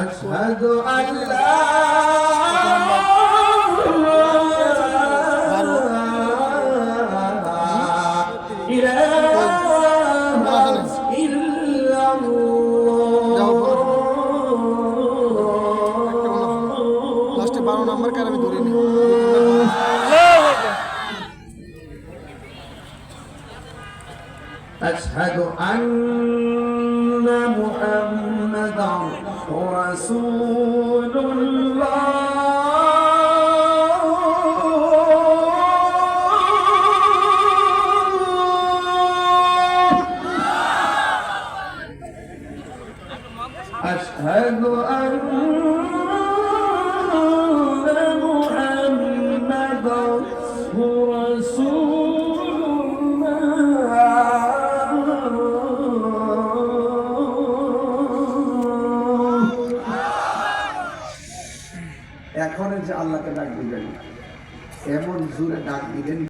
আশহাদু আল্লা ইলাহা ইল্লাল্লাহ। লাস্টে 12 নাম্বার কার আমি ধরে নিই। أشهد أن محمدا رسول الله أشهد أن محمدا رسول এখন যে আল্লাহকে ডাক দিবেন এমন জোরে ডাক দিবেন